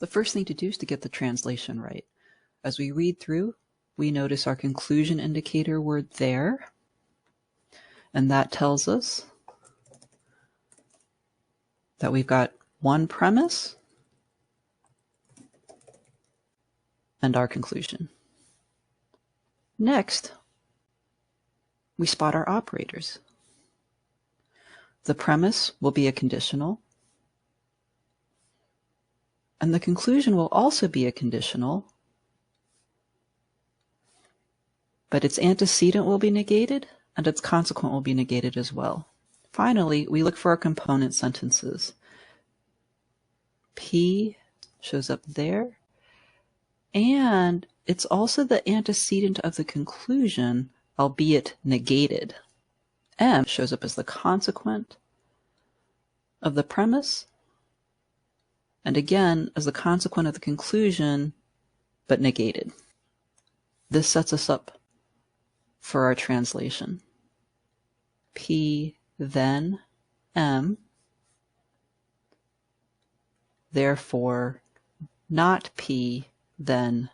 The first thing to do is to get the translation right. As we read through, we notice our conclusion indicator word there, and that tells us that we've got one premise and our conclusion. Next, we spot our operators. The premise will be a conditional, and the conclusion will also be a conditional, but its antecedent will be negated and its consequent will be negated as well. Finally, we look for our component sentences. P shows up there, and it's also the antecedent of the conclusion, albeit negated. M shows up as the consequent of the premise, and again as the consequent of the conclusion, but negated. This sets us up for our translation. P, then M, therefore not P, then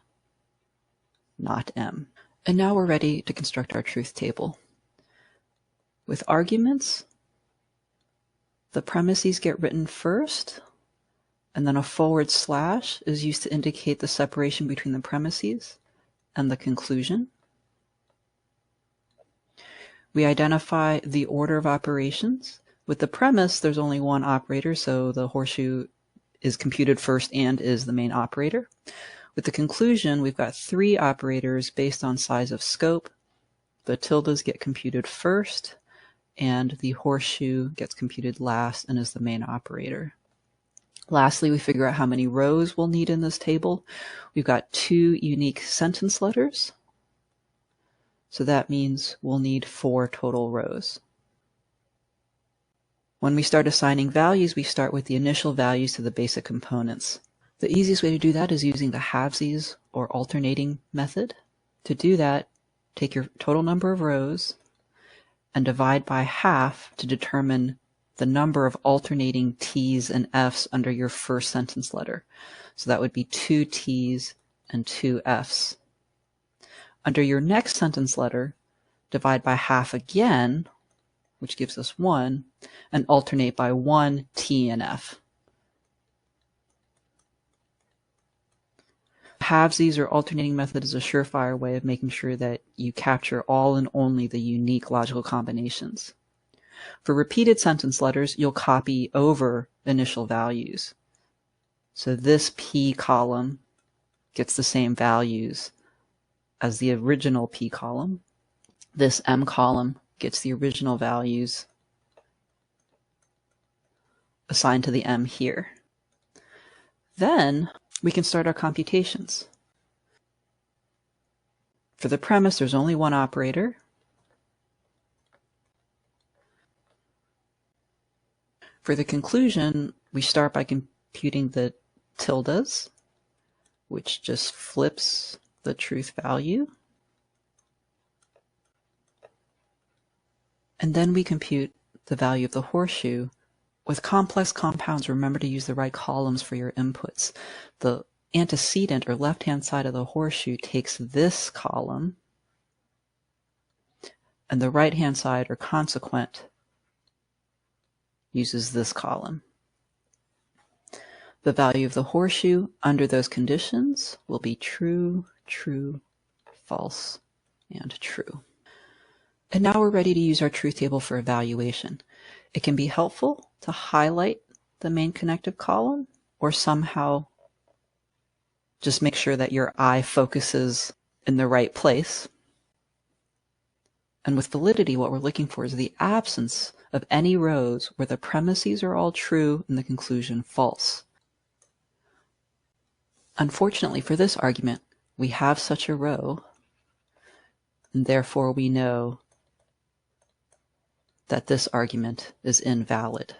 not M. And now we're ready to construct our truth table. With arguments, the premises get written first, and then a forward slash is used to indicate the separation between the premises and the conclusion. We identify the order of operations. With the premise, there's only one operator, so the horseshoe is computed first and is the main operator. With the conclusion, we've got three operators based on size of scope. The tildes get computed first, and the horseshoe gets computed last and is the main operator. Lastly, we figure out how many rows we'll need in this table. We've got 2 unique sentence letters, so that means we'll need 4 total rows. When we start assigning values, we start with the initial values to the basic components. The easiest way to do that is using the halvesies or alternating method. To do that, take your total number of rows and divide by half to determine the number of alternating T's and F's under your first sentence letter. So that would be 2 T's and 2 F's. Under your next sentence letter, divide by half again, which gives us 1, and alternate by 1 T and F. Halvesies or alternating method is a surefire way of making sure that you capture all and only the unique logical combinations. For repeated sentence letters, you'll copy over initial values. So this P column gets the same values as the original P column. This M column gets the original values assigned to the M here. Then we can start our computations. For the premise, there's only one operator. For the conclusion, we start by computing the tildes, which just flips the truth value. And then we compute the value of the horseshoe. With complex compounds, remember to use the right columns for your inputs. The antecedent or left-hand side of the horseshoe takes this column, and the right-hand side or consequent uses this column. The value of the horseshoe under those conditions will be true, true, false, and true. And now we're ready to use our truth table for evaluation. It can be helpful to highlight the main connective column or somehow just make sure that your eye focuses in the right place. And with validity, what we're looking for is the absence of any rows where the premises are all true and the conclusion false. Unfortunately for this argument, we have such a row, and therefore we know that this argument is invalid.